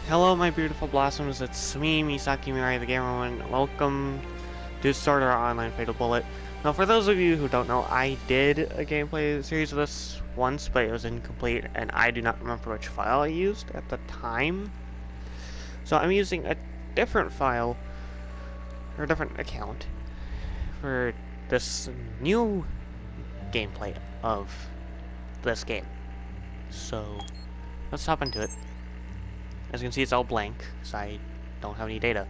Hello, my beautiful blossoms. It's me, Misaki Mirai, the Gamer One. Welcome to Sword Art Online Fatal Bullet. Now, for those of you who don't know, I did a gameplay series of this once, but it was incomplete, and I do not remember which file I used at the time. So I'm using a different file, or a different account, for this new gameplay of this game. So, let's hop into it. As you can see, it's all blank, because I don't have any data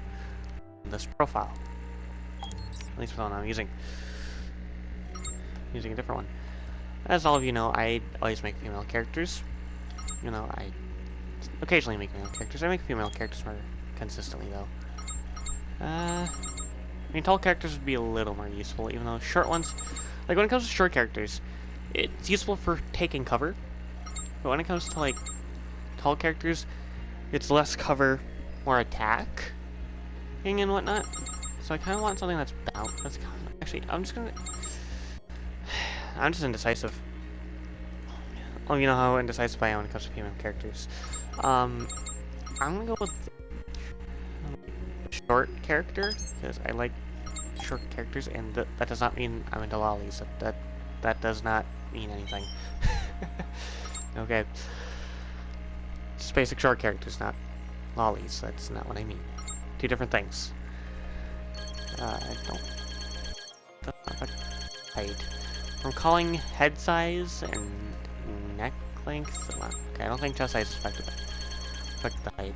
in this profile. At least for the one I'm using. Using a different one. As all of you know, I always make female characters. You know, I occasionally make male characters. I make female characters more consistently, though. I mean, tall characters would be a little more useful, even though short ones... Like, when it comes to short characters, it's useful for taking cover. But when it comes to, like, tall characters, it's less cover, more attack, and whatnot. So I kind of want something that's balanced. That's kind of, actually, I'm just indecisive. Oh, you know how indecisive I am when it comes to female characters. I'm gonna go with short character because I like short characters, and that does not mean I'm into lollies. That does not mean anything. Okay. Just basic short characters, not lollies. That's not what I mean. Two different things. I don't affect height. I'm calling head size and neck length. Okay, I don't think chest size is affected. Affect the height.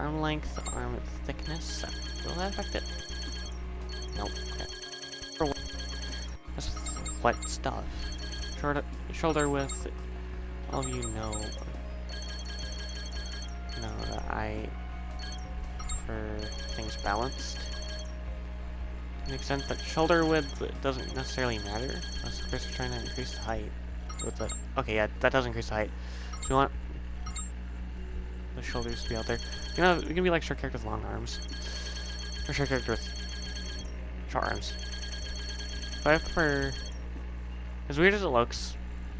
Arm length, arm thickness. Will that affect it? Nope. Okay. For what? That's what stuff. Shoulder width. All of you know. That I prefer things balanced. To an extent that shoulder width doesn't necessarily matter, unless of course we're trying to increase the height with the... Okay, yeah, that does increase the height. So we want the shoulders to be out there. You know, we can be like short character with long arms. Or short character with short arms. But I prefer... As weird as it looks,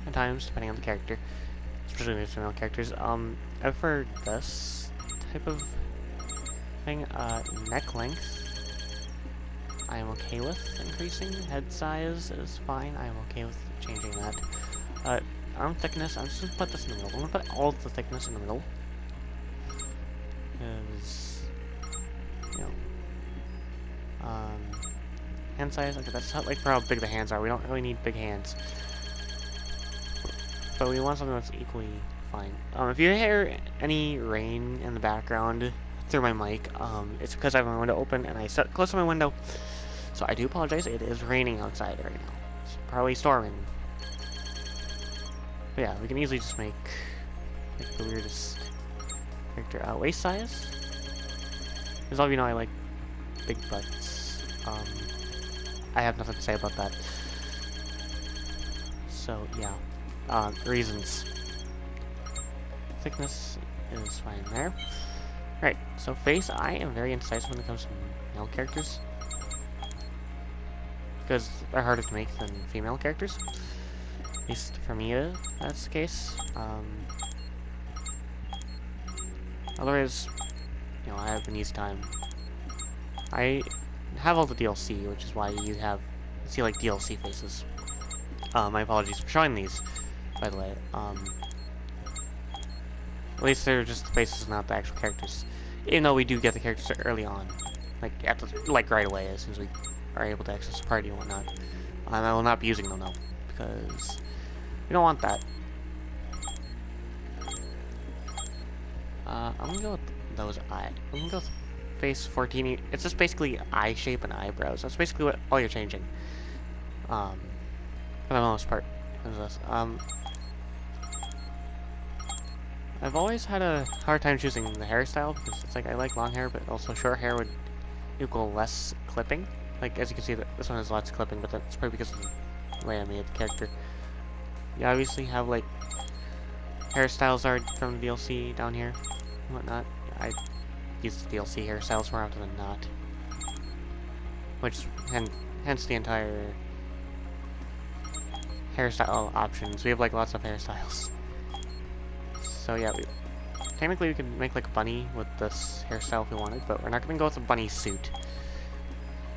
at times, depending on the character, especially with female characters, I prefer this type of thing. Neck length, I am okay with increasing. Head size is fine. I am okay with changing that. Arm thickness, I'm just gonna put this in the middle. I'm gonna put all of the thickness in the middle. Because, you know, hand size, okay, that's not like for how big the hands are. We don't really need big hands. But we want something that's equally fine. If you hear any rain in the background through my mic, it's because I have my window open and I set close to my window. So I do apologize. It is raining outside right now. It's probably storming. But yeah, we can easily just make the weirdest character. Waist size. As all of you know, I like big butts. I have nothing to say about that. So yeah. Reasons. Thickness is fine there. Right, so face, I am very indecisive when it comes to male characters. Because they're harder to make than female characters. At least for me, that's the case. Otherwise, you know, I have an easy time. I have all the DLC, which is why you see like DLC faces. My apologies for showing these, by the way. At least they're just the faces, not the actual characters. Even though we do get the characters early on, like right away, as soon as we are able to access the party and whatnot. I will not be using them though, because we don't want that. I'm gonna go with those eyes. I'm gonna go with face 14. It's just basically eye shape and eyebrows. That's basically what all you're changing. For the most part. This. I've always had a hard time choosing the hairstyle because it's like I like long hair, but also short hair would equal less clipping. Like as you can see, this one has lots of clipping, but that's probably because of the way I made the character. You obviously have like hairstyles are from the DLC down here and whatnot. I use the DLC hairstyles more often than not, hence the entire hairstyle options. We have like lots of hairstyles. So yeah, technically we could make like a bunny with this hairstyle if we wanted, but we're not gonna go with a bunny suit.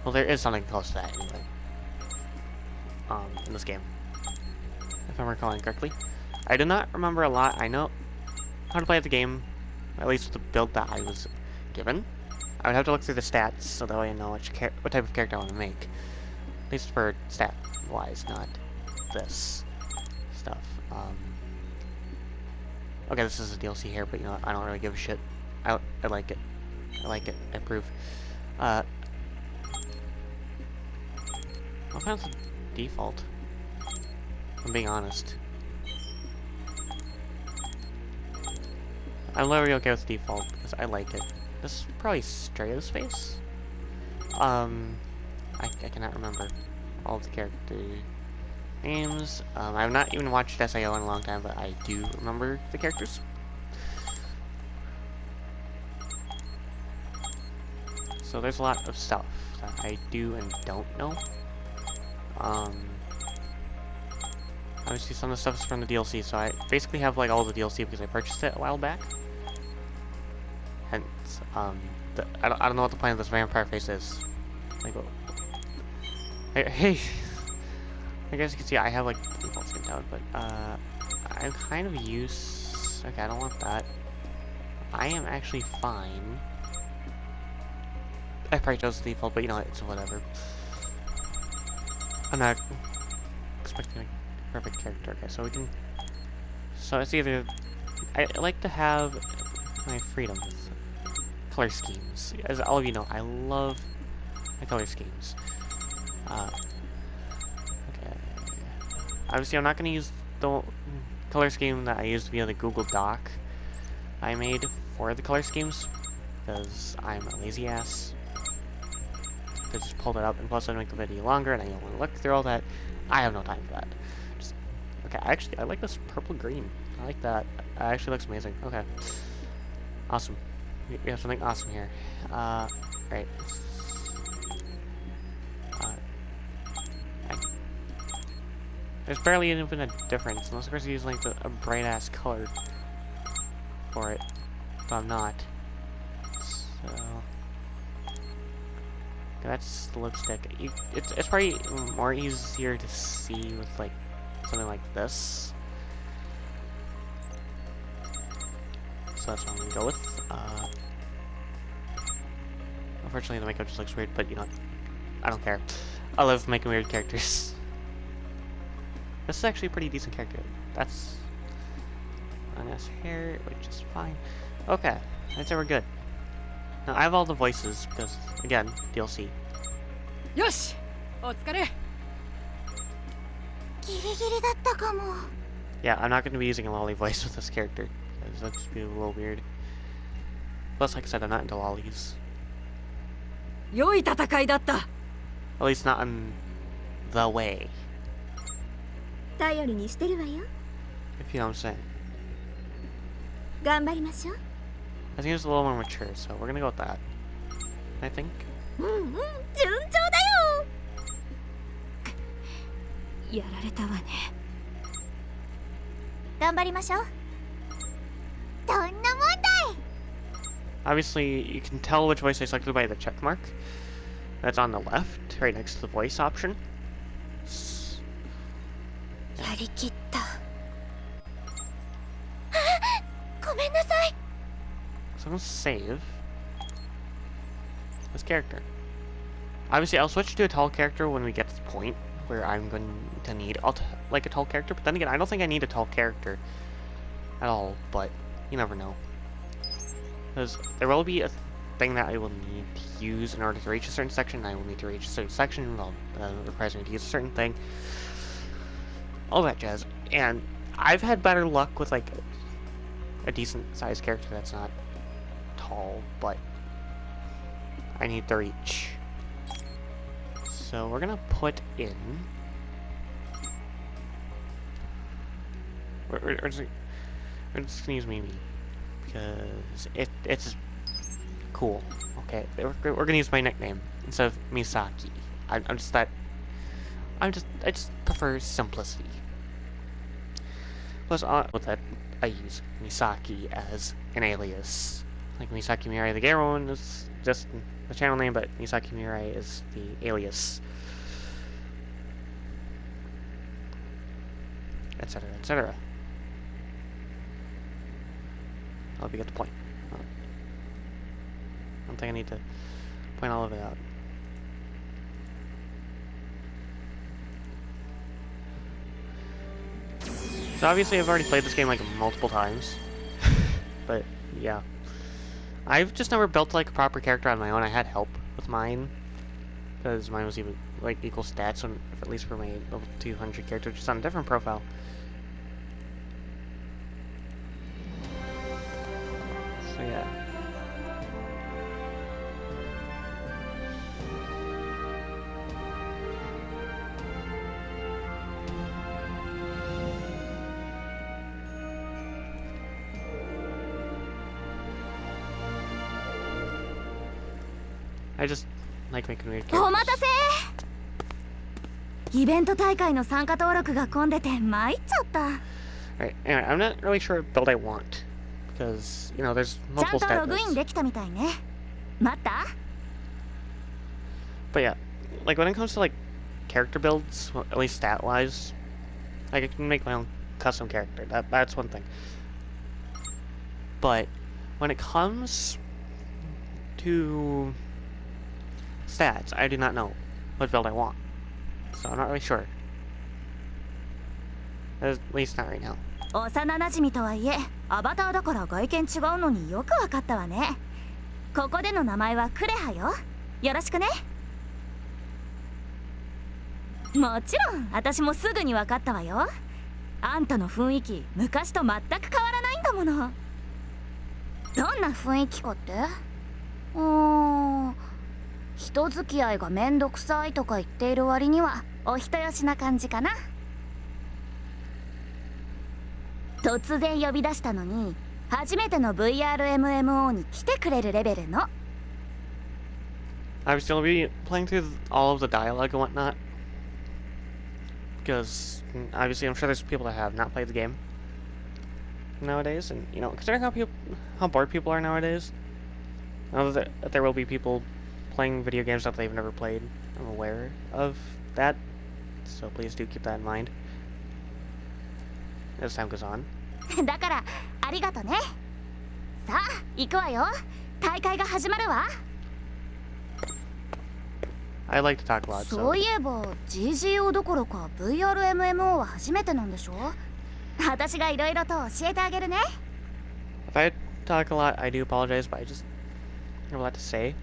Well, there is something close to that anyway. In this game, if I'm recalling correctly. I do not remember a lot. I know how to play the game, at least the build that I was given. I would have to look through the stats so that way I know what type of character I want to make. At least for stat-wise, not this stuff. Okay, this is a DLC here, but you know what? I don't really give a shit. I like it. I like it. I approve. I'll find the default. I'm being honest. I'm literally okay with default because I like it. This is probably Strayo's face. I cannot remember all of the character names. I've not even watched SAO in a long time, but I do remember the characters. So there's a lot of stuff that I do and don't know. Obviously some of the stuff is from the DLC, so I basically have like all the DLC because I purchased it a while back. Hence, I don't know what the point of this vampire face is. Like, hey, I guess you can see I have like default skin down, but I'm kind of used. Okay, I don't want that. I am actually fine. I probably chose the default, but you know, it's whatever. I'm not expecting a perfect character. Okay, so we can. So it's either I like to have my freedom with color schemes. As all of you know, I love my color schemes. Okay. Obviously, I'm not going to use the color scheme that I used via the Google Doc I made for the color schemes, because I'm a lazy ass. I just pulled it up, and plus I'd make the video longer, and I don't want to look through all that. I have no time for that. Just, okay, actually, I like this purple green. I like that. It actually looks amazing. Okay. Awesome. We have something awesome here. Right. There's barely even a difference, unless of course you use like a bright-ass color for it. But I'm not. So... that's the lipstick. It's probably more easier to see with like something like this. So that's what I'm gonna go with. Unfortunately, the makeup just looks weird, but you know, I don't care. I love making weird characters. This is actually a pretty decent character. That's a nice hair, which is fine. Okay, I'd say we're good. Now I have all the voices because, again, DLC. Yosh! Otsukare! Yeah, I'm not going to be using a lolly voice with this character, because that'd just be a little weird. Plus, like I said, I'm not into lollies. 良い戦いだった。 At least not in the way. 頼りにしてるわよ。 If you know what I'm saying. 頑張りましょう。 I think it's a little more mature, so we're gonna go with that. I think. 順調だよ。やられたわね。頑張りましょう。どんな問題？ Obviously, you can tell which voice I selected by the check mark. That's on the left, right next to the voice option. やりきった。ごめんなさい。 So I'm gonna save this character. Obviously, I'll switch to a tall character when we get to the point where I'm going to need like a tall character. But then again, I don't think I need a tall character at all. But you never know, because there will be a thing that I will need to use in order to reach a certain section. I will need to reach a certain section. Well, requires me to use a certain thing. All that jazz. And I've had better luck with like a decent sized character that's not tall, but I need to reach. So we're gonna put in. We're just gonna use Mimi because it's cool. Okay, we're gonna use my nickname instead of Misaki. I just prefer simplicity. Plus, with that, I use Misaki as an alias. Like Misaki Mirai, the Garo one is just the channel name, but Misaki Mirai is the alias. Etc., etc. I hope you get the point. I don't think I need to point all of it out. So obviously I've already played this game like multiple times, but yeah. I've just never built like a proper character on my own. I had help with mine, because mine was even like equal stats, on, at least for my level 200 character, just on a different profile. So yeah. I just like making weird お characters. 待たせ。イベント大会の参加登録が混んでて参っちゃった。 Alright, anyway, I'm not really sure what build I want, because, you know, there's ちゃん multiple と stat ログイン builds. できたみたいね。待った？ But yeah, like when it comes to like character builds, well, at least stat-wise, like I can make my own custom character. That's one thing. But when it comes to stats, I do not know what build I want, so I'm not really sure. At least not right now. 幼なじみとはいえ、アバターだから外見違うのによくわかったわね。ここでの名前はクレハよ。よろしくね。もちろん、私もすぐにわかったわよ。あんたの雰囲気、昔と全く変わらないんだもの。どんな雰囲気かって？人付き合いがめんどくさいとか言っている割にはお人よしな感じかな。突然呼び出したのに初めての VRMMO に来てくれるレベルの。 I would still be playing through all of the dialogue and whatnot, because obviously I'm sure there's people that have not played the game nowadays, and you know, considering how bored people are nowadays, I know that there will be people playing video games that they've never played. I'm aware of that, so please do keep that in mind as time goes on. だからありがとね。さあ行くわよ。大会が始まるわ。 I like to talk a lot, そう so いえば GGO どころか VRMMO は初めてなんでしょ。私がいろいろと教えてあげるね。 if I talk a lot, I do apologize, but I just have a lot to say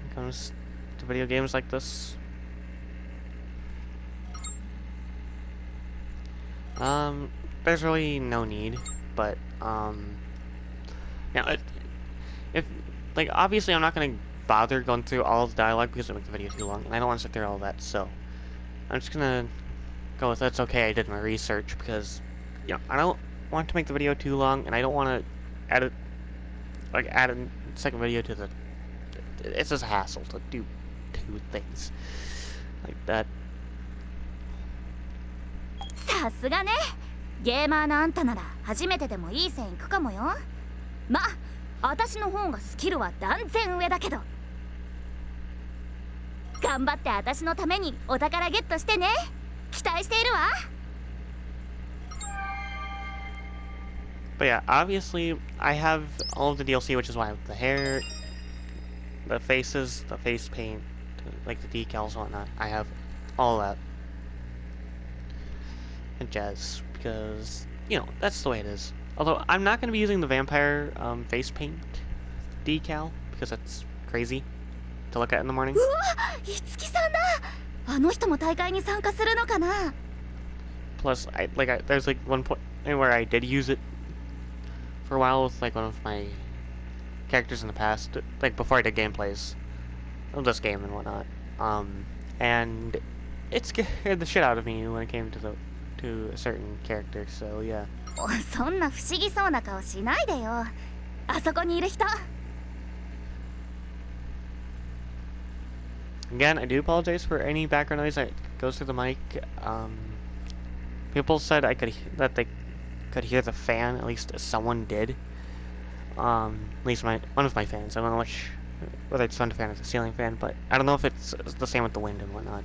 when it comes to video games like this. There's really no need, but now if like obviously I'm not gonna bother going through all of the dialogue because it makes the video too long, and I don't want to sit through all of that, so I'm just gonna go with that's okay. I did my research because you know I don't want to make the video too long, and I don't want to add a second video to the. It's just a hassle to do two things like that. さすがね。ゲーマーのあんたなら初めてでもいい線いくかもよ。まあ私の方がスキルは断然上だけど。頑張って私のためにお宝ゲットしてね。期待しているわ。 But yeah, obviously I have all of the DLC, which is why I have the hair, the faces, the face paint, like the decals and whatnot. I have all that. And jazz, because, you know, that's the way it is. Although, I'm not going to be using the vampire face paint decal, because that's crazy to look at in the morning. うわ、いつきさんだ。あの人も大会に参加するのかな。 Plus, there's like one point where I did use it for a while with like one of my characters in the past, like before I did gameplays of this game and whatnot. And it scared the shit out of me when it came to a certain character, so yeah. そんな不思議そうな顔しないでよ。あそこにいる人。 Again, I do apologize for any background noise that goes through the mic. People said that could hear the fan. At least someone did. At least one of my fans. I don't know whether it's the fan or the ceiling fan, but I don't know if it's the same with the wind and whatnot.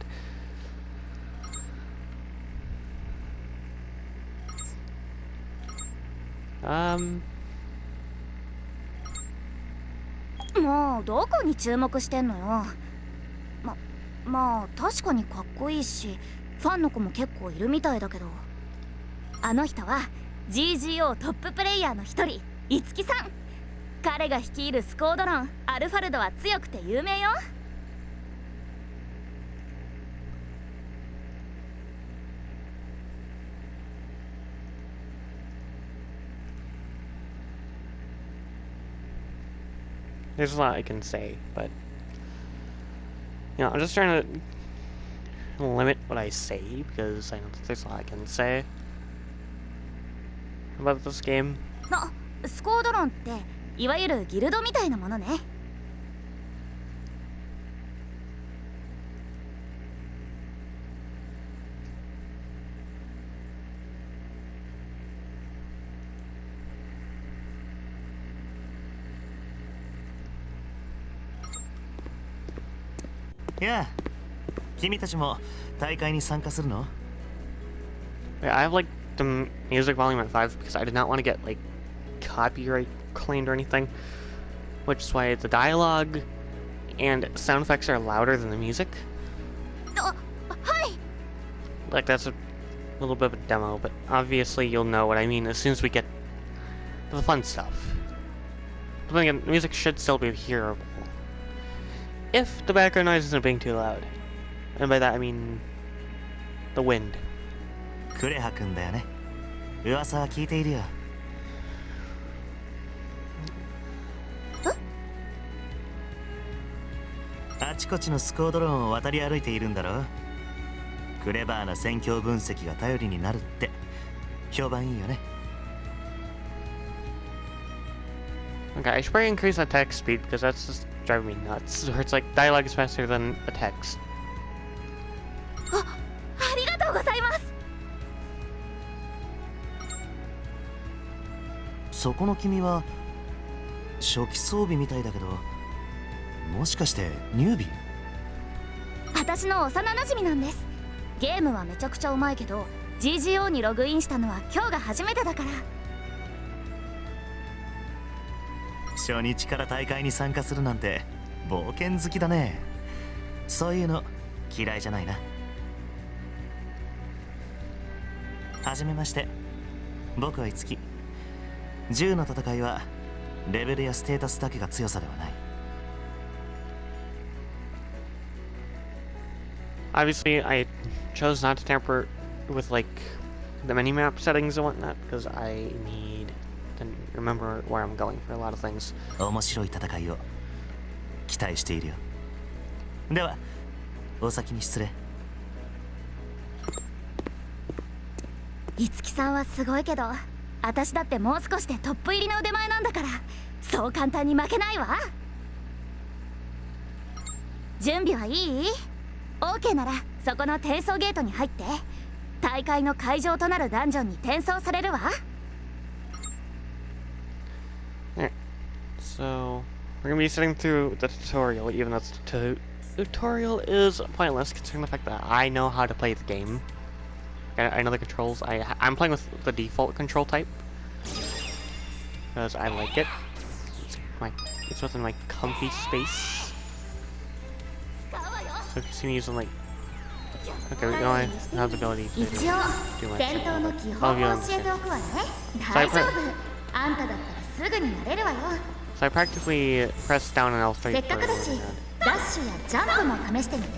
もうどこに注目してんのよ。まあ確かにかっこいいし、ファンの子も結構いるみたいだけど、あの人は GGO トッププレイヤーの一人、いつきさん。彼が率いるスコードロンアルファルドは強くて有名よ。There's a lot I can say, but I'm just trying to limit what I say because I know that there's a lot I can say about this game. スコードロンっていわゆるギルドみたいなものね。いや、君たちも大会に参加するの? Yeah, I have like the music volume at 5 because I did not want to get like copyright claimed or anything, which is why the dialogue and sound effects are louder than the music. Like that's a little bit of a demo, but obviously you'll know what I mean as soon as we get to the fun stuff. But then again, the music should still be hearable if the background noise isn't being too loud, and by that I mean the wind. クレハ君だよね。噂は聞いているよ。あちこちのスコードローンを渡り歩いているんだろ。クレバーな戦況分析が頼りになるって評判いいよね。Okay, I should probably increase that text speed because that's just driving me nuts. Where it's like dialogue is faster than the text. ありがとうございます。そこの君は初期装備みたいだけど、もしかしてニュービー？私の幼馴染なんです。ゲームはめちゃくちゃうまいけど GGO にログインしたのは今日が初めてだから。初日から大会に参加するなんて冒険好きだね。そういうの嫌いじゃないな。はじめまして、僕はいつき。銃の戦いはレベルやステータスだけが強さではない。Obviously, I chose not to tamper with like the minimap settings and whatnot because I need to remember where I'm going for a lot of things. 面白い戦いを期待しているよ。では、お先に失礼。いつきさんはすごいけど、私だってもう少しでトップ入りの腕前なんだから、そう簡単に負けないわ。準備はいい？ OK ならそこの転送ゲートに入って大会の会場となるダンジョンに転送されるわ。 So, we're gonna be sitting through the tutorial, even though the tutorial is pointless considering the fact that I know how to play the game. I know the controls. I'm playing with the default control type because I like it. It's within my comfy space. So you can see me using like. Okay, we don't have the ability to do much. I'll be on this here. So I practically press down and L straight for it. ダッシュやジャンプも試してみて。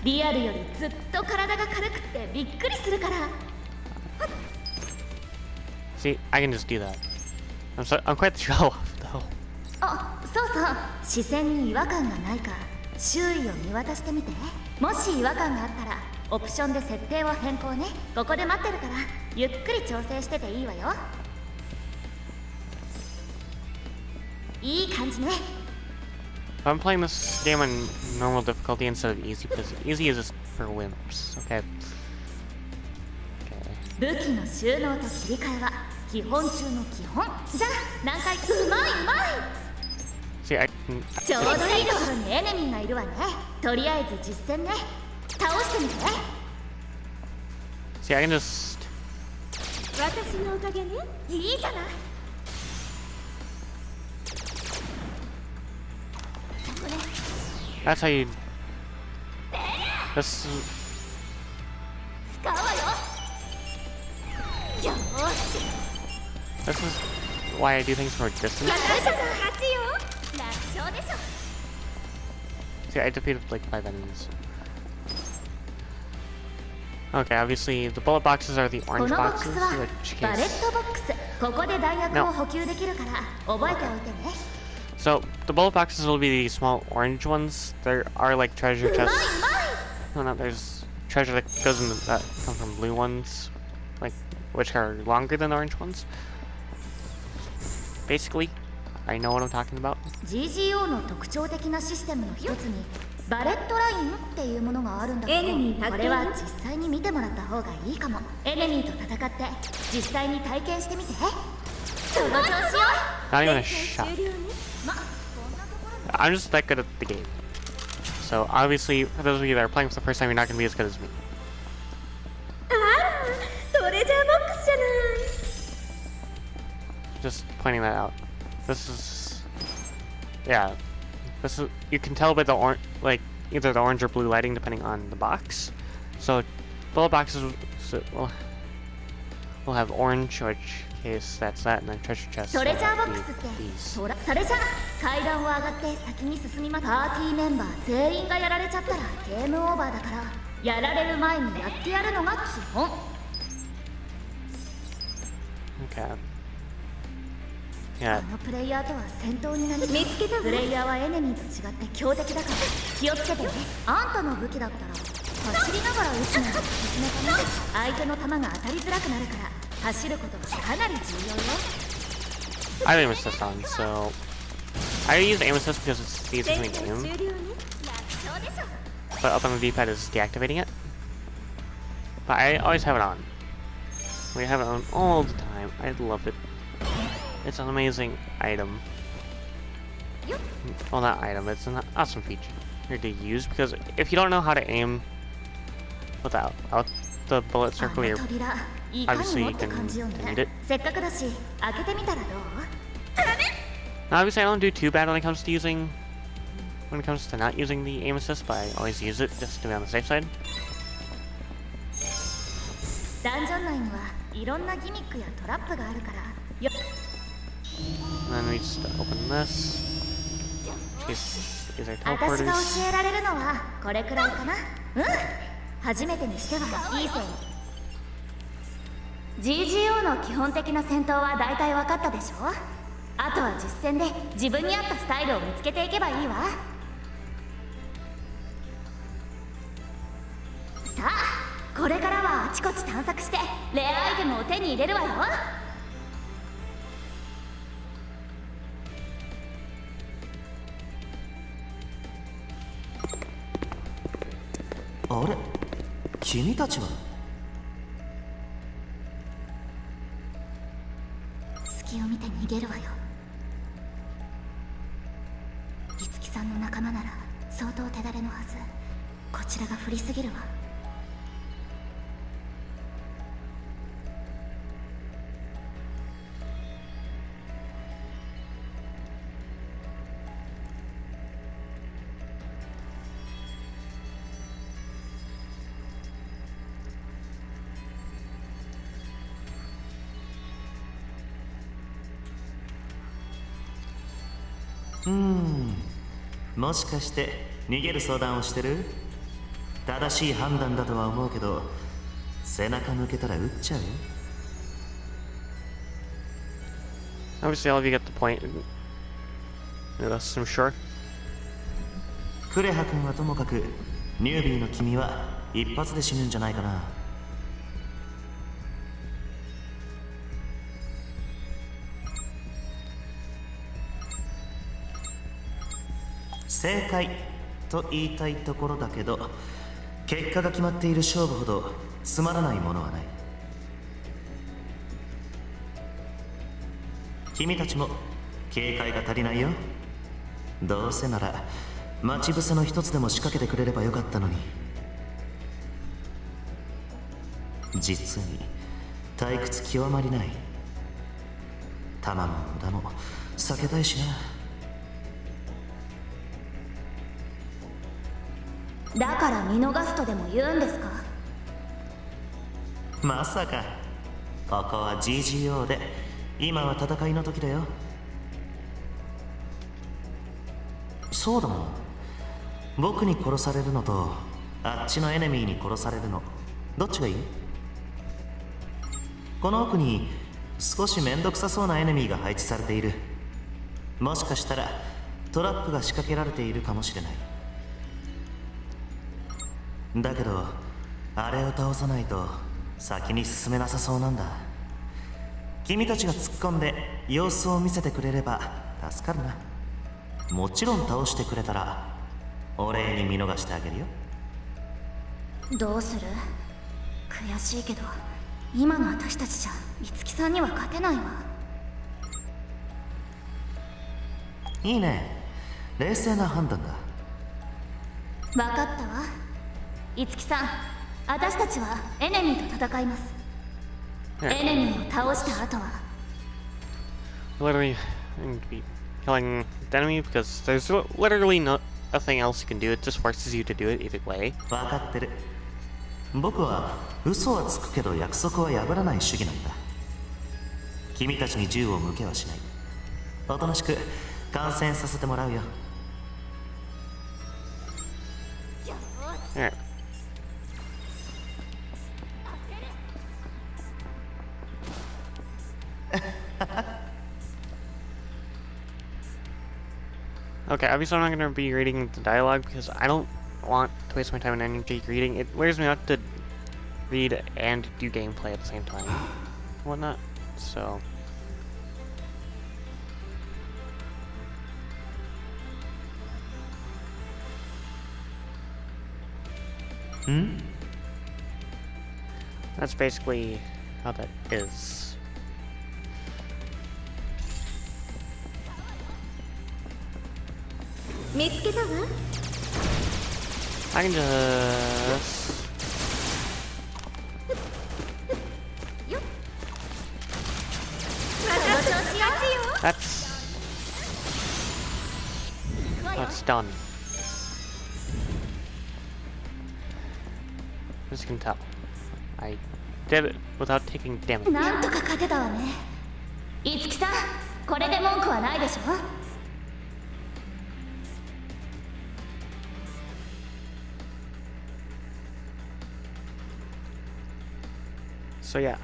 リアルよりずっと体が軽くてびっくりするから。 See, I can just do that. I'm quite the show off though. あ、そうそう。視線に違和感がないか周囲を見渡してみて。もし違和感があったらオプションで設定を変更ね。ここで待ってるからゆっくり調整してていいわよ。いい感じね。 I'm playing this game on normal difficulty instead of easy because easy is just for wimps. Okay. 武器の収納と切り替えは基本中の基本じゃあ何回うまいうまい See, I can. ちょうどいいところにエネミーがいるわねとりあえず実戦ね倒してみて See, I can just. 私のおかげねいいじゃない That's how you. This. 使うわよよーし This is why I do things from a distance. 私の勝ちよ楽勝でしょ See, I defeated like 5 enemies. Okay, obviously the bullet boxes are the こ orange のボック boxes, スは which バレッ case. トボックスここで弾薬を補給できるから覚えておいてね So the bullet boxes will be the small orange ones. There are like treasure うまい chests. うまい No, no, there's treasure that goes in that come from blue ones, like which are longer than orange ones. Basically, I know what I'm talking about. GGO の特徴的なシステムの一つにバレットラインっていうものがあるんだけどこれは実際に見てもらった方がいいかもエネミーと戦って実際に体験してみてその調子よ Not even a shot. ま I'm just that good at the game. So obviously, for those of you that are playing for the first time, you're not going to be as good as me. あらトレジャーボックスじゃない Just pointing that out. This is, yeah, this is. You can tell by the orange, like either the orange or blue lighting, depending on the box. So, bullet boxes will have orange, which case that's that, and then treasure chests. ト will レジャーボッ have クスって these. それじゃ階段を上がって先に進みまパーティーメンバー全員がやられちゃったらゲームオーバーだからやられる前にやってやるのが基本 Okay. あ Yeah. のプレイヤーとは戦闘になり見つけたプレイヤーはエネミーと違って強敵だから気をつけてねあんたの武器だったら走りながら撃つのがおすすめかな相手の弾が当たりづらくなるから走ることがかなり重要よ I have aim assist on, so I use aim assist because it's the easiest thing to aim. 楽勝でしょ But up on the D-pad is deactivating it. But I always have it on. We have it on all the time. I love it. It's an amazing item. Well, not item. It's an awesome feature to use because if you don't know how to aim without the bullet あ circle, の you're 扉いかに obviously も you って can 感じよ need ね it. せっかくだし開けてみたらどう Now, obviously, I don't do too bad when it comes to not using the aim assist, but I always use it just to be on the safe side. ダンジョン内にはいろんなギミックやトラップがあるからよ And then we just open this. These are 私が teleporters. 教えられるのはこれくらいかなうん初めてにしてはいい線 GGO の基本的な戦闘は大体分かったでしょあとは実戦で自分に合ったスタイルを見つけていけばいいわさあこれからはあちこち探索してレアアイテムを手に入れるわよあれ君たちは隙を見て逃げるわよ樹さんの仲間なら相当手だれのはずこちらが不利すぎるわもしかして逃げる相談をしてる正しい判断だとは思うけど背中向けたら撃っちゃうよ Obviously, all of you get the point. Yes, I'm sure. クレハ君はともかくニュービーの君は一発で死ぬんじゃないかな正解と言いたいところだけど結果が決まっている勝負ほどつまらないものはない君たちも警戒が足りないよ。どうせなら待ち伏せの一つでも仕掛けてくれればよかったのに。実に退屈極まりない。弾の無駄も避けたいしだから見逃すとでも言うんですか？な。まさか。ここは GGO で今は戦いの時だよ。そうだもん、僕に殺されるのとあっちのエネミーに殺されるの、どっちがいい？この奥に少しめんどくさそうなエネミーが配置されている。もしかしたらトラップが仕掛けられているかもしれない。だけどあれを倒さないと先に進めなさそうなんだ。君たちが突っ込んで様子を見せてくれれば助かるな。もちろん倒してくれたらお礼に見逃してあげるよ。どうする？悔しいけど今の私たちじゃ五木さんには勝てないわ。いいね、冷静な判断だ。分かったわ。五木さん、私たちはエネミーと戦います。エネミーを倒した後は Literally, I'm going to be killing the enemy because there's literally nothing else you can do. It just forces you to do it either way. 分かってる。僕は嘘はつくけど約束は破らない主義なんだ。君たちに銃を向けはしない。おとなしく観戦させてもらうよ。Alright. Okay, obviously I'm not going to be reading the dialogue because I don't want to waste my time and energy reading. It wears me out to read and do gameplay at the same time. Whatnot. So. That's basically how that is. I can just... That's done. As you can tell, I did it without taking damage. なんとか勝てたわね。五木さん、これで文句はないでしょ？So yeah,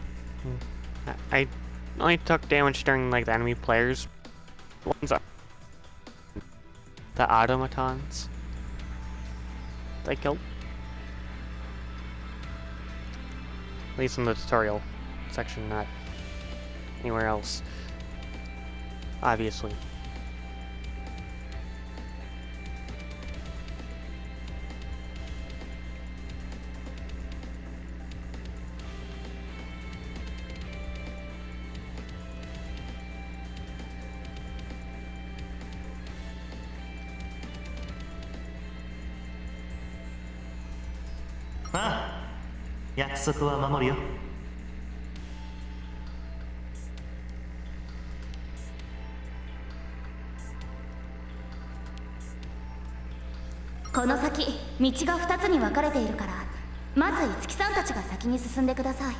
I only took damage during like the enemy players. Ones up. The automatons. They killed. At least in the tutorial section, not anywhere else. Obviously. Ah, 約束は守るよ。この先、道が2つに分かれているから、まず五木さんたちが先に進んでください。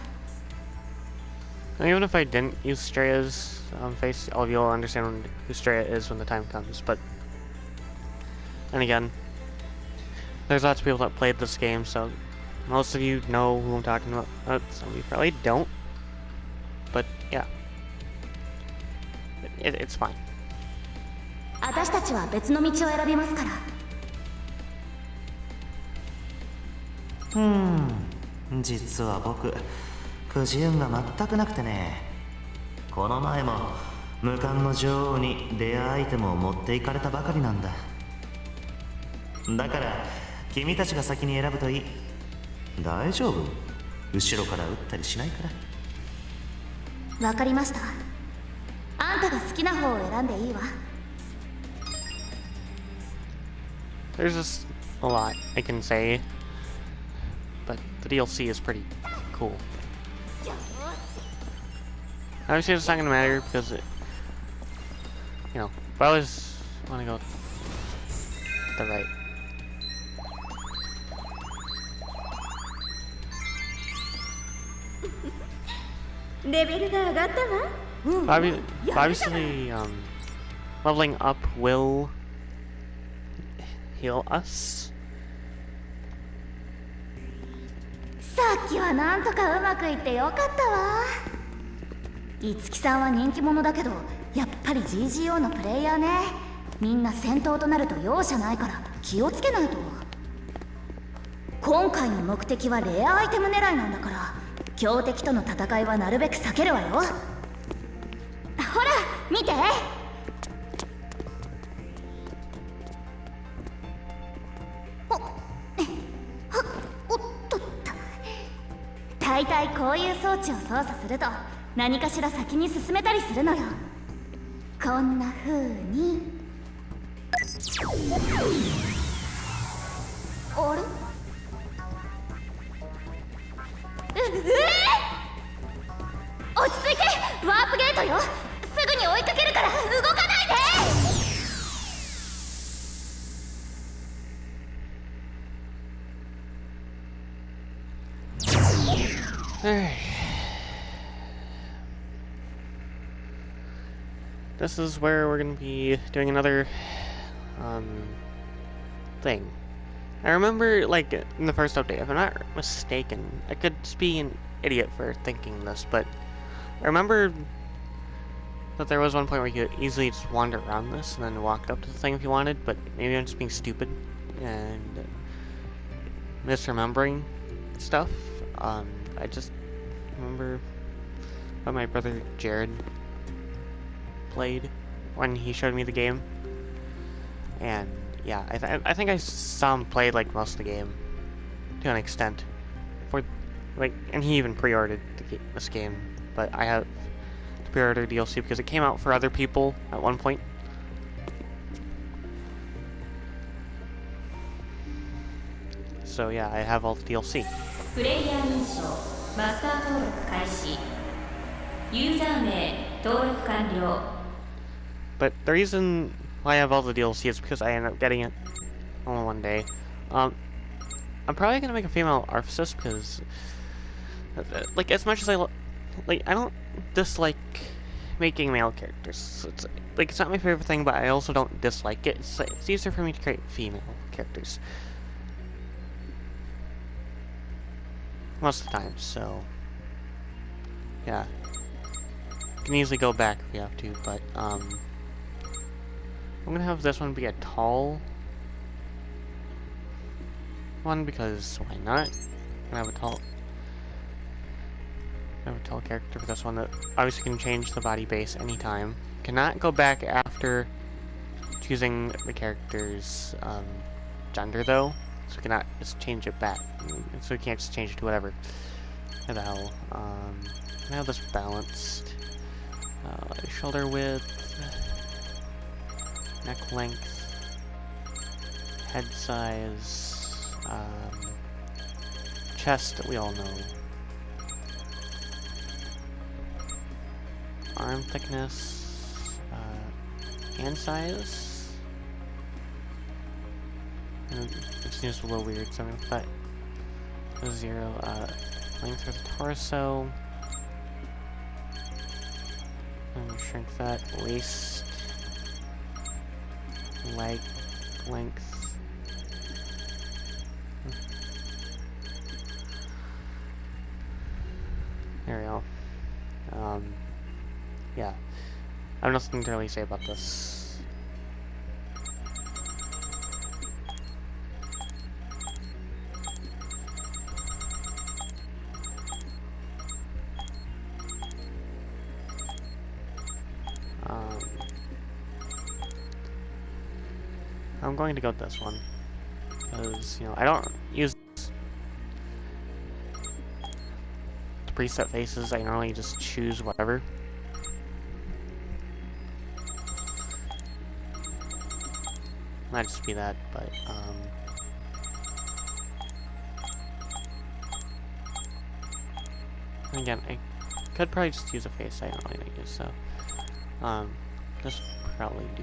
Even if I didn't use Streya's face, all of you will understand who Streya is when the time comes, but... And again, there's lots of people that played this game, so most of you know who I'm talking about. Some of you probably don't. But yeah. It's fine. 私たちは別の道を選びますから。実は僕、くじ運が全くなくてね。この前も無冠の女王にレアアイテムを持っていかれたばかりなんだ。だから君たちが先に選ぶといい。大丈夫？後ろから撃ったりしないから。わかりました。あんたが好きな方を選んでいいわ。 There's just a lot I can say, but the DLC is pretty cool. Obviously, it's not gonna matter because it, you know, if I always want to go the right. レベルが上がったわ。Obviously, leveling up will heal us. さっきはなんとかうまくいってよかったわ。いつきさんは人気者だけど、やっぱり GGO のプレイヤーね。みんな戦闘となると容赦ないから気をつけないと。今回の目的はレアアイテム狙いなんだから、強敵との戦いはなるべく避けるわよ。ほら見て。おっとっと。大体こういう装置を操作すると何かしら先に進めたりするのよ。こんな風に。あれ？落ち着いて。ワープゲートよ。すぐに追いかけるから動かないで。This is where we're gonna be doing another thing. I remember, like, in the first update, if I'm not mistaken, I could just be an idiot for thinking this, but I remember that there was one point where you could easily just wander around this and then walk up to the thing if you wanted, but maybe I'm just being stupid and misremembering stuff. I just remember what my brother Jared played when he showed me the game, and yeah, I think I saw him play like most of the game to an extent. And he even pre-ordered this game, but I have to pre-order DLC because it came out for other people at one point. So yeah, I have all the DLC. プレイヤー認証マスター登録開始ユーザー名登録完了 But the reason why I have all the DLC is because I ended up getting it only one day. I'm probably gonna make a female artificer because, like, as much as I don't dislike making male characters. It's not my favorite thing, but I also don't dislike it. It's easier for me to create female characters most of the time. So yeah, you can easily go back if you have to, but I'm gonna have this one be a tall one because why not? I'm gonna have a tall character for this one that obviously can change the body base anytime. Cannot go back after choosing the character's gender though, so we cannot just change it back. So we can't just change it to whatever the hell. I have this balanced. Shoulder width, neck length, head size, chest, we all know. Arm thickness, hand size. And it seems a little weird, so I'm gonna put 0. Length of the torso. I'm gonna shrink that. Waist, leg length. There we go. Yeah. I have nothing to really say about this. I'm going to go with this one because, you know, I don't use the preset faces. I normally just choose whatever. might just be that, but again, I could probably just use a face I don't really use, so this probably do.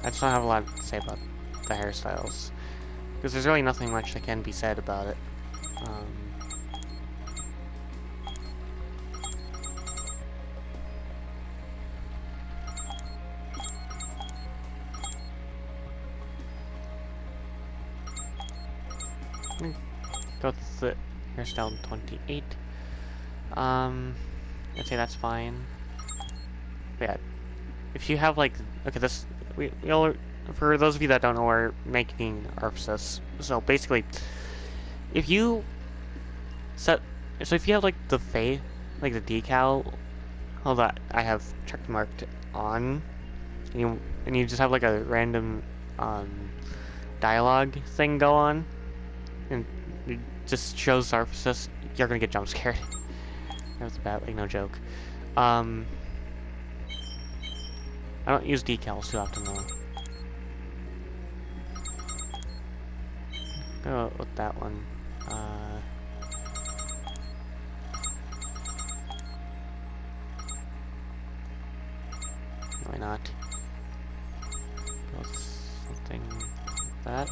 I just don't have a lot to say about the hairstyles, because there's really nothing much that can be said about it. Go with the hairstyle 28. I'd say that's fine. Yeah, if you have like, okay, this we'll for those of you that don't know, we're making Arpsis. So basically, if you if you have like the like the decal, all that I have check marked on, and you just have like a random dialogue thing go on, and it just shows Arpsis, you're gonna get jump scared. That's bad, like no joke. I don't use decals too often though. Go with that one. Why not? Go with something like that.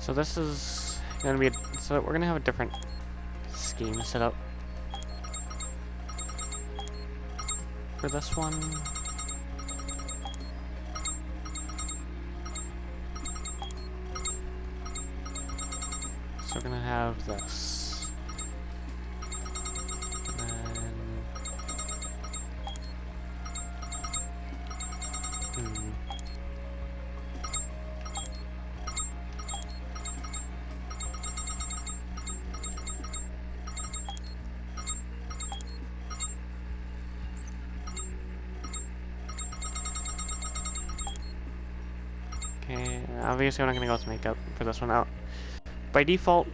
So this is gonna be so we're gonna have a different scheme set up for this one. So we're gonna have this. And then okay, obviously we're not gonna go with makeup for this one out. By default,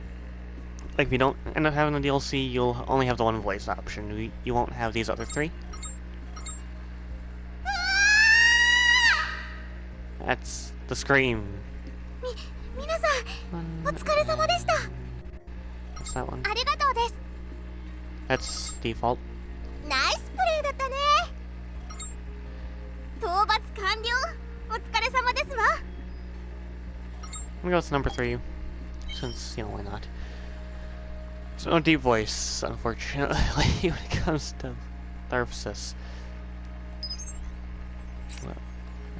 like if you don't end up having the DLC, you'll only have the one voice option. You won't have these other three. That's the scream. That's that one. That's default. I'm gonna go with number 3, since, you know, why not? So no deep voice, unfortunately, when it comes to Tharpsis. Well,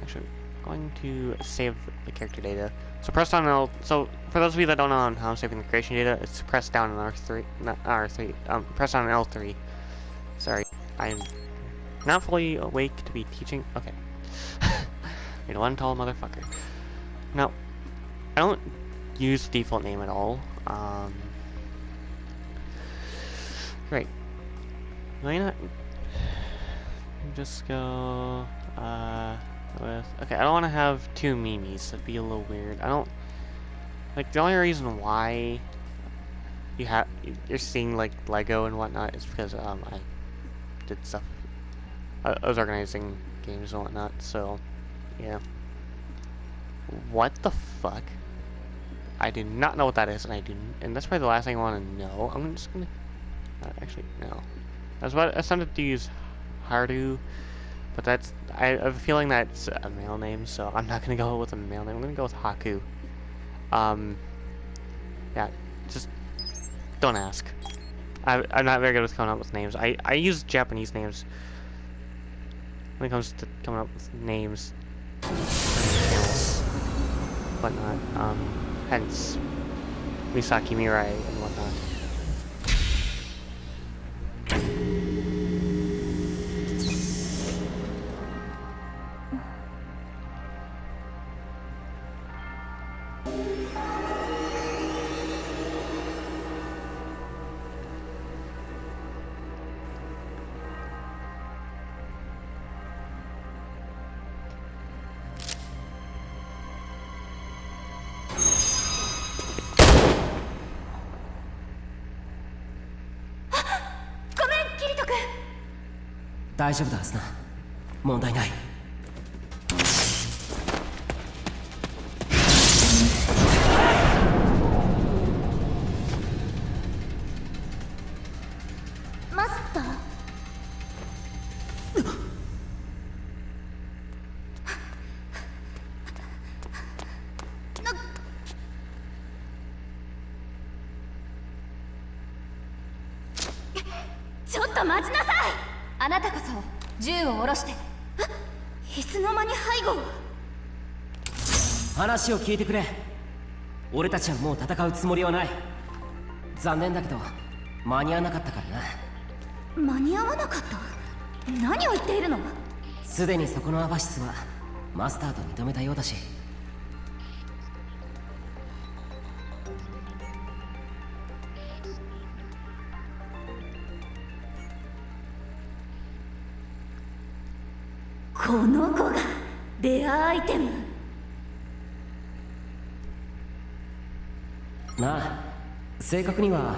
actually, I'm going to save the character data. So press down L. So for those of you that don't know how I'm saving the creation data, it's press down on R3, not R3. Press down on L3. Sorry, I'm not fully awake to be teaching. Okay, you're one tall motherfucker. Now, I don't use the default name at all. Great. Why not just go with, okay, I don't want to have 2 Mimis. That'd be a little weird. I don't like, the only reason why you're seeing like Lego and whatnot is because I did stuff. I was organizing games and whatnot, so yeah. What the fuck? I do not know what that is, and that's probably the last thing I want to know. I'm just gonna actually no. I started to use Hardu, but that's I have a feeling that's a male name, so I'm not gonna go with a male name. I'm gonna go with Haku. Yeah, just don't ask. I'm not very good with coming up with names. I use Japanese names when it comes to coming up with names for channels, whatnot. Hence Misaki Mirai and whatnot. 大丈夫だはずな。問題ない。マスター。ちょっと待ちなさい。あなたこそ銃を下ろして。いつの間に背後を。話を聞いてくれ。俺たちはもう戦うつもりはない。残念だけど間に合わなかったからな。間に合わなかった？何を言っているの？すでにそこのアバシスはマスターと認めたようだし。この子がレアアイテム。なあ、正確には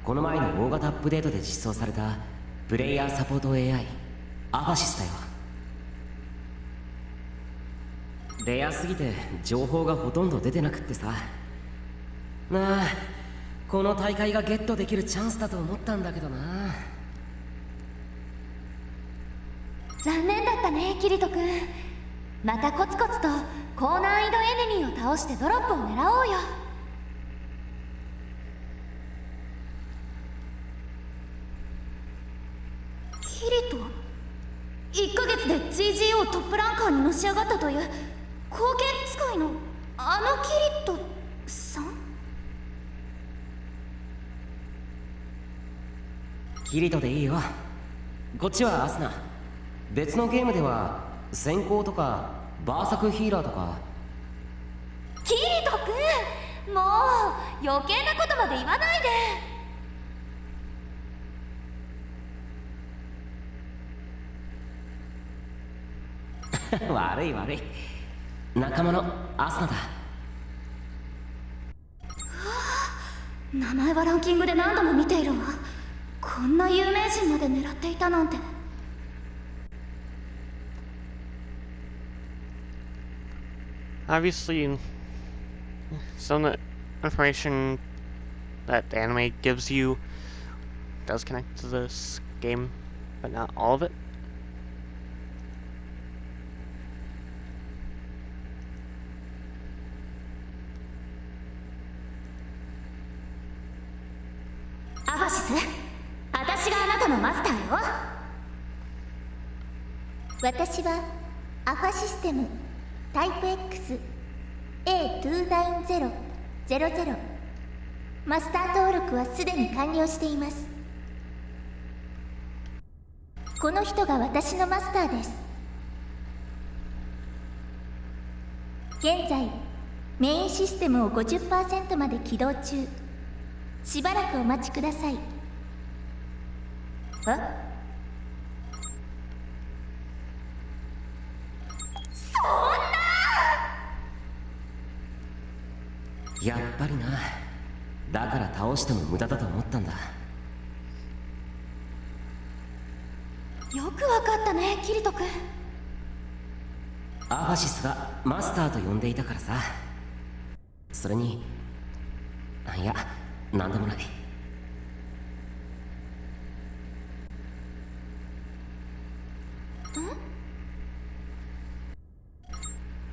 この前の大型アップデートで実装されたプレイヤーサポート AI アバシスだよ。レアすぎて情報がほとんど出てなくってさ。なあ、この大会がゲットできるチャンスだと思ったんだけどな。残念だったね、キリト君。またコツコツと高難易度エネミーを倒してドロップを狙おうよ。キリト1ヶ月で GGO トップランカーにのし上がったという貢献使いのあのキリトさん？キリトでいいよ。こっちはアスナ。別のゲームでは先行とかバーサクヒーラーとか。キリト君、もう余計なことまで言わないで。悪い悪い。仲間のアスナだ。名前はランキングで何度も見ているわ。こんな有名人まで狙っていたなんて。Obviously, some of the information that the anime gives you does connect to this game, but not all of it. Abasis、私があなたのマスターよ。私はアファシステムタイプ X A29000。マスター登録はすでに完了しています。この人が私のマスターです。現在メインシステムを 50% まで起動中。しばらくお待ちください。やっぱりな。だから倒しても無駄だと思ったんだ。よくわかったね、キリト君。アバシスがマスターと呼んでいたからさ。それに、いや、なんでもない。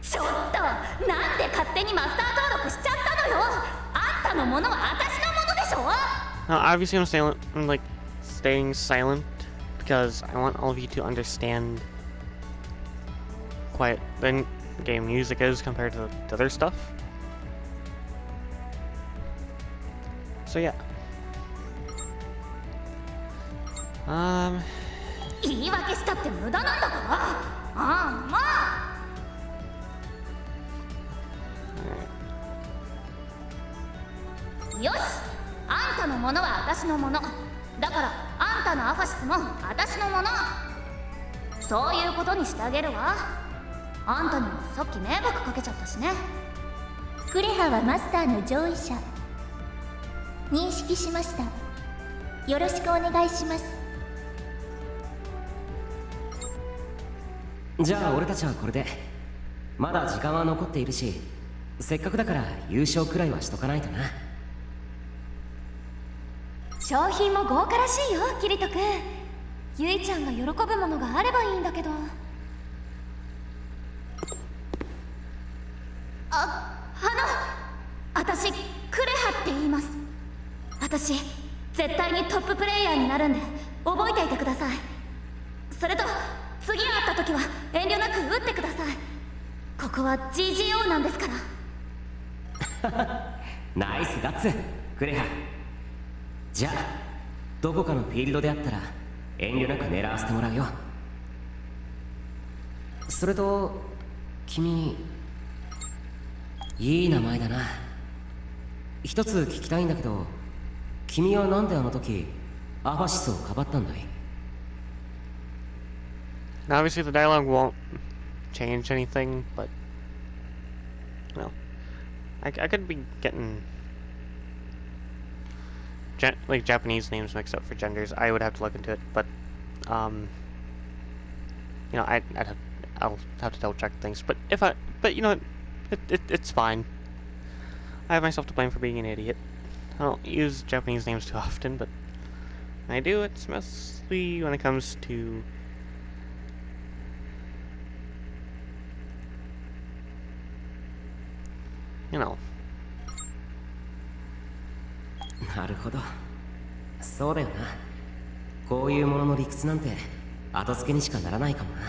ちょっと、なんで勝手にマスター登録しちゃったのよ。あんたのものは私のものでしょ。Obviously, I'm like staying silent because I want all of you to understand quiet the game music is compared to the other stuff. So yeah. 言い訳したって無駄なんだから。ああ、まあ。よし、あんたのものは私のものだから、あんたのアファシスも私のもの。そういうことにしてあげるわ。あんたにもさっき迷惑かけちゃったしね。クレハはマスターの上位者。認識しました。よろしくお願いします。じゃあ俺たちはこれで。まだ時間は残っているし、せっかくだから優勝くらいはしとかないとな。商品も豪華らしいよ、キリト君。ゆいちゃんが喜ぶものがあればいいんだけど。私クレハって言います。私絶対にトッププレイヤーになるんで覚えていてください。それと次会った時は遠慮なく打ってください。ここは GGO なんですから。ナイスガッツクレハ。じゃあどこかのフィールドであったら遠慮なく狙わせてもらうよ。それと君、いい名前だな。一つ聞きたいんだけど、君はなんであの時アファシスをかばったんだい？ Now, obviously, the dialogue won't change anything, but well, I could be getting like Japanese names mixed up for genders. I would have to look into it, but you know, I'll have to double check things. But but you know, it's fine. I have myself to blame for being an idiot. I don't use Japanese names too often, but when I do, it's mostly when it comes to you know. なるほど。そうだよな。こういうものの理屈なんて後付けにしかならないかもな。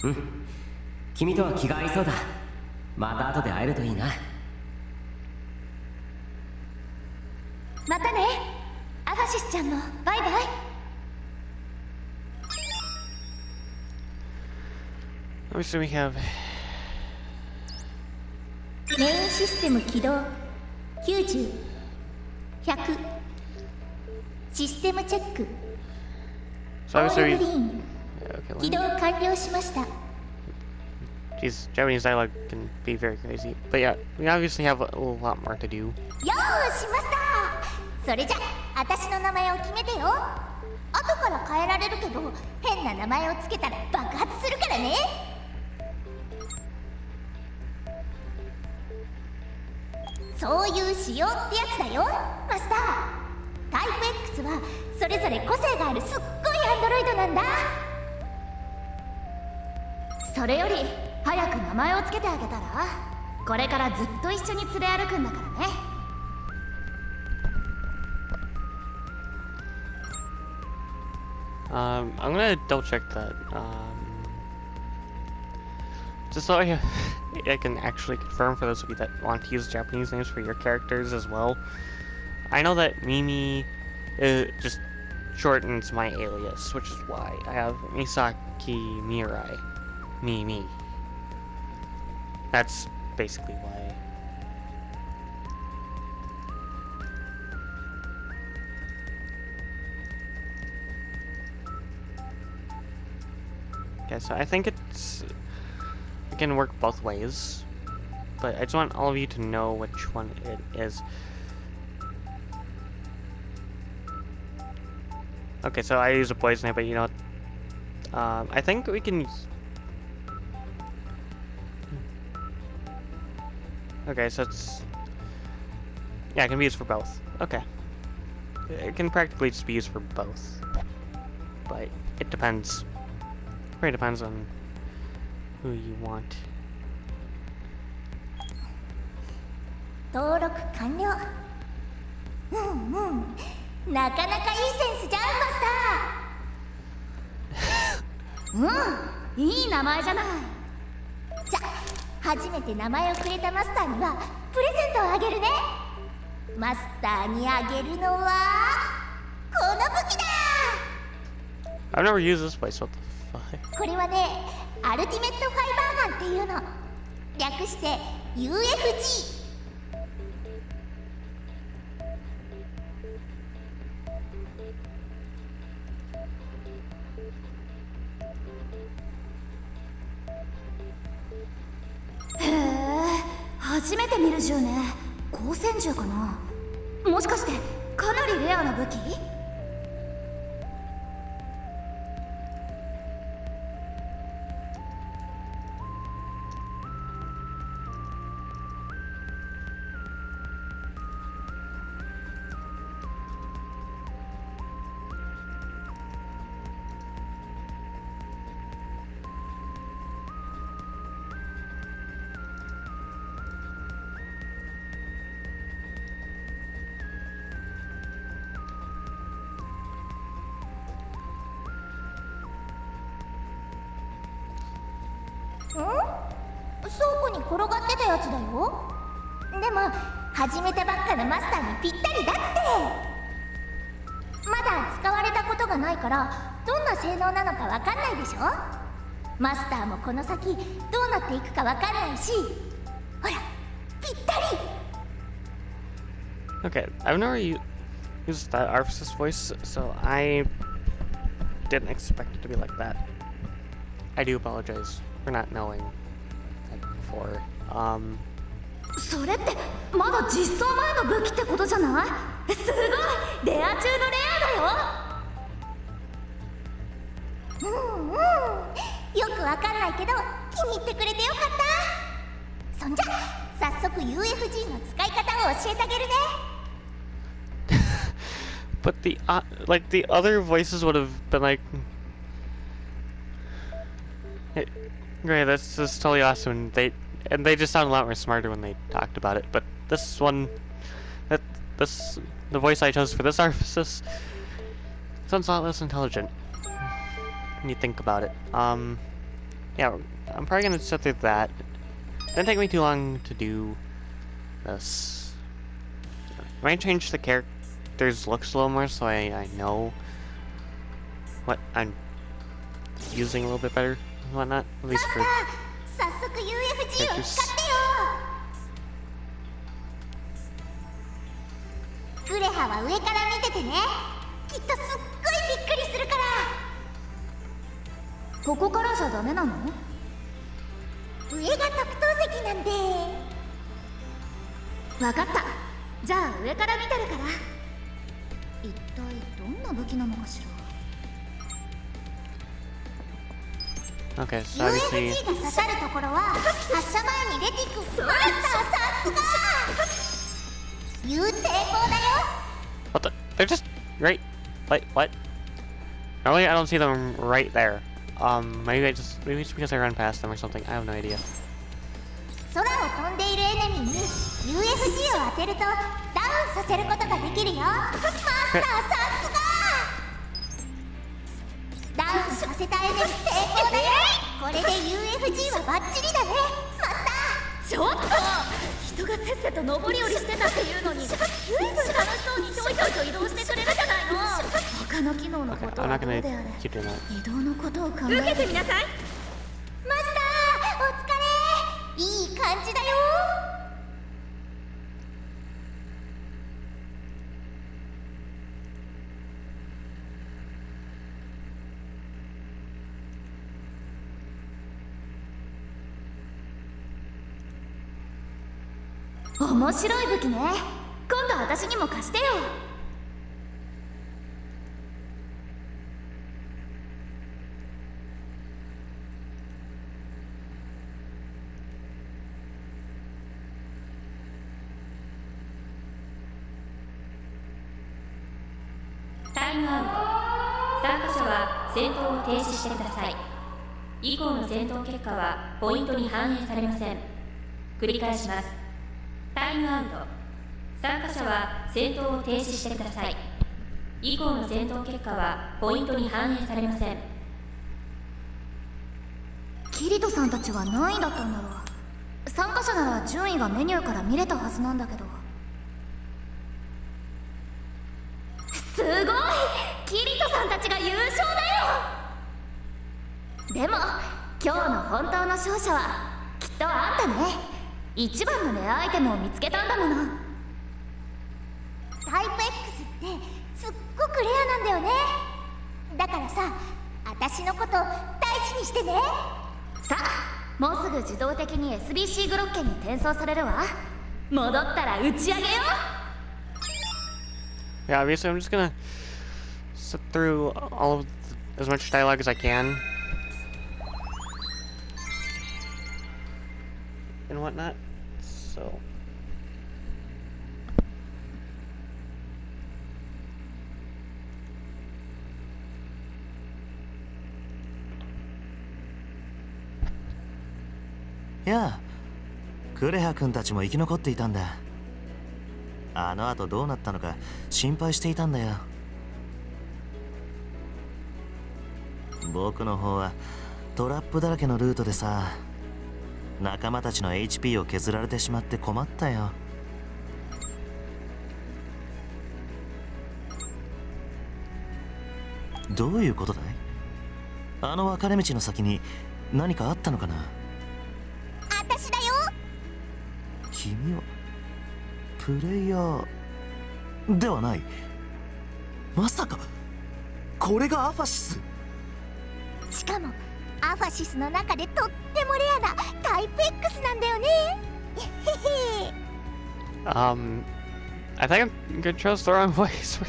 うん。君とは気が合いそうだ。また後で会えるといいな。またね、アファシスちゃんもバイバイ。Obviously, we have メインシステム起動90、100、システムチェック、 so オー obviously ルグ we, リーン okay, 起動完了しました。 geez, Japanese dialogue can be very crazy, but yeah, we obviously have a lot more to do. よーしマスター。それじゃ私の名前を決めてよ。後から変えられるけど変な名前をつけたら爆発するからね。そういう仕様ってやつだよマスター。タイプ X はそれぞれ個性があるすっごいアンドロイドなんだ。それより早く名前をつけてあげたら、これからずっと一緒に連れ歩くんだからね。I'm gonna double check that. Just so I can actually confirm for those of you that want to use Japanese names for your characters as well. I know that Mimi just shortens my alias, which is why I have Misaki Mirai. Mimi. That's basically why. Okay, so I think it can work both ways, but I just want all of you to know which one it is. Okay, so I use a boy's name, but you know, I think we can. Okay, so it's yeah, it can be used for both. Okay, it can practically just be used for both, but it depends. Really depends on who you want. 登録完了。なかなかいいセンスじゃんマスター。いい名前じゃない。じゃ初めて名前をくれたマスターにはプレゼントをあげるね。マスターにあげるのはこの武器だ。 I've never used this place. What the fuck? これはね、アルティメットファイバーガンっていうの。略して UFG。へえ、初めて見る銃ね。光線銃かな。もしかしてかなりレアな武器？倉庫に転がってたやつだよ。でも始めたばっかのマスターにぴったりだって。まだ使われたことがないからどんな性能なのかわかんないでしょ。マスターもこの先どうなっていくかわかんないし、ほらぴったり。 Okay, I've never used that Arpsis voice, so I didn't expect it to be like that. I do apologize for not knowing that before. それってまだ実装前の武器ってことじゃない？すごいレア中のレアだよ。よくわかんないけど気に入ってくれてよかった。そんじゃ早速 UFG の使い方を教えてあげるね。But the like the other voices would have been like, hey, great, this is totally awesome. They just sound a lot more smarter when they talked about it. But this one, the voice I chose for this Arpsis sounds a lot less intelligent when you think about it. Yeah, I'm probably gonna sit through that. Didn't take me too long to do this. I might change the character's looks a little more so I know what I'm using a little bit better and whatnot. At least for 早速 UFG を使ってよ。グレハは上から見ててね。きっとすっごいびっくりするから。ここからじゃダメなの？上が特等席なんで。わかった。じゃあ上から見てるから。一体どんな武器なのかしら。Okay, so obviously UFG が刺さるところは発射前にレティックマスターさすが。言う成功だよ。 what the? They're just right. Like what? Normally I don't see them right there. Maybe it's because I run past them or something. I have no idea. 空を飛んでいるエネミーに UFG を当てるとダウンさせることができるよ。マスターさすが。ダウンさせたエネミー成功だよ。これで UFG はバッチリだねマスター。ちょっと人がせっせと上り下りしてたっていうのに随分楽しそうにひょいひょいと移動してくれるじゃないの。他の機能のこと I'm は not ど gonna うであれ keep doing that. 移動のことを考える。受けてみなさいマスター。お疲れ。いい感じだよ。面白い武器ね。今度私にも貸してよ。タイムアウト。参加者は戦闘を停止してください。以降の戦闘結果はポイントに反映されません。繰り返します。タイムアウト。参加者は戦闘を停止してください。以降の戦闘結果はポイントに反映されません。キリトさんたちは何位だったんだろう。参加者なら順位がメニューから見れたはずなんだけど。すごい！キリトさんたちが優勝だよ。でも今日の本当の勝者はきっとあんたね。一番のレアアイテムを見つけたんだもの。タイプ X ってすっごくレアなんだよね。だからさ、私のこと大事にしてね。さあ、もうすぐ自動的に SBC グロッケンに転送されるわ。戻ったら打ち上げよ。 Yeah, obviously I'm just gonna sit through all of as much dialogue as I can and whatnot. Soいや、クレハ君たちも生き残っていたんだ。あの後どうなったのか心配していたんだよ。僕の方はトラップだらけのルートでさ、仲間たちの HP を削られてしまって困ったよ。どういうことだい？あの分かれ道の先に何かあったのかな？私だよ。君はプレイヤーではない。まさかこれがアファシス？しかもアファシスの中でとってもレアなタイプ X なんだよね。I think I'm gonna chose the wrong voice.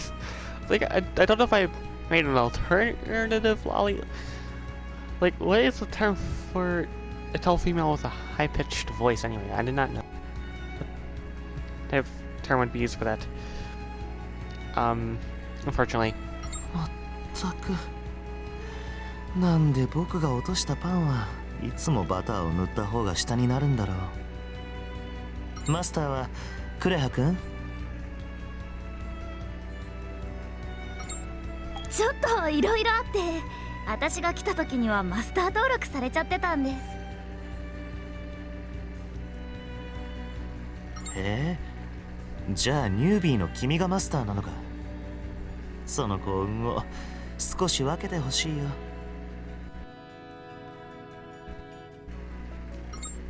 Like, I don't know if I made an alternative lolly. Like, what is the term for a tall female with a high-pitched voice anyway? I did not know what type of term would be used for that. Unfortunately. まったく、なんで僕が落としたパンはいつもバターを塗った方が下になるんだろう。マスターはクレハ君？ちょっといろいろあって、私が来た時にはマスター登録されちゃってたんです。へえ、じゃあニュービーの君がマスターなのか。その幸運を少し分けてほしいよ。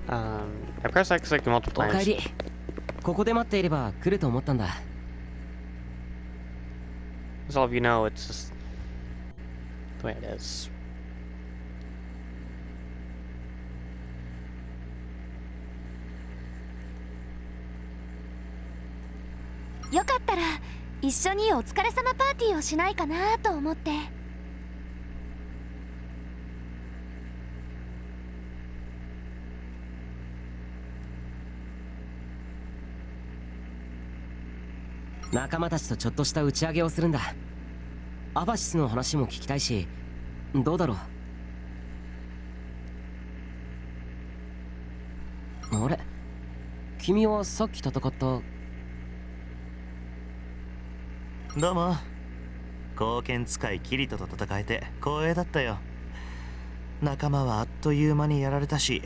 I pressed X like multiple おかえ times. り。ここで待っていれば来ると思ったんだ。As all of you know, it's just the way it is. よかったら一緒にお疲れ様パーティーをしないかなと思って。仲間たちとちょっとした打ち上げをするんだ。アバシスの話も聞きたいし、どうだろう。あれ、君はさっき戦った？どうも。貢献使いキリトと戦えて光栄だったよ。仲間はあっという間にやられたし、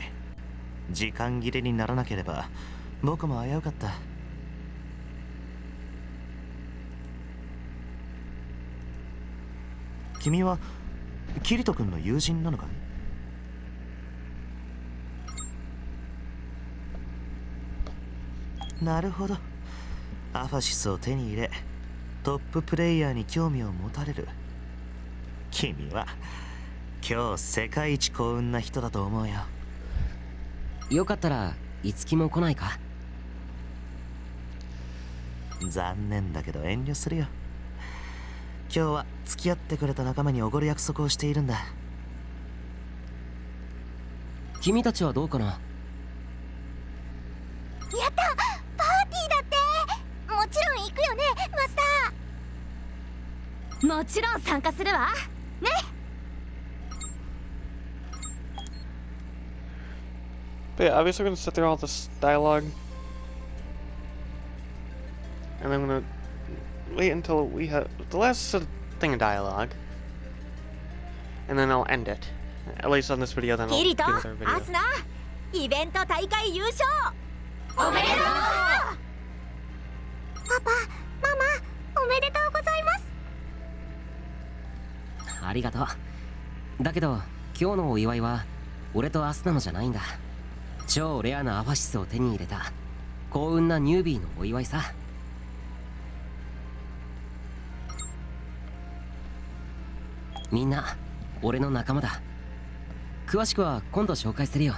時間切れにならなければ僕も危うかった。君はキリト君の友人なのかい？なるほど。アファシスを手に入れ、トッププレイヤーに興味を持たれる。君は今日世界一幸運な人だと思うよ。よかったらいつきも来ないか？残念だけど遠慮するよ。今日は付き合ってくれた仲間におごる約束をしているんだ。君たちはどうかな？やったパーティーだって。もちろん行くよねマスター。もちろん参加するわね。But yeah, obviously we're gonna sit through all this dialogue. And then I'm gonna wait until we have the last thing of dialogue. And then I'll end it. At least on this video, then I'll キ do リト、 another ア video. スナ、イベント大会優勝おめでとう。パパ、ママ、おめでとうございます。ありがとう。だけど今日のお祝いは俺とアスナのじゃないんだ。超レアなアファシスを手に入れた幸運なニュービーのお祝いさ。みんな俺の仲間だ。詳しくは今度紹介するよ。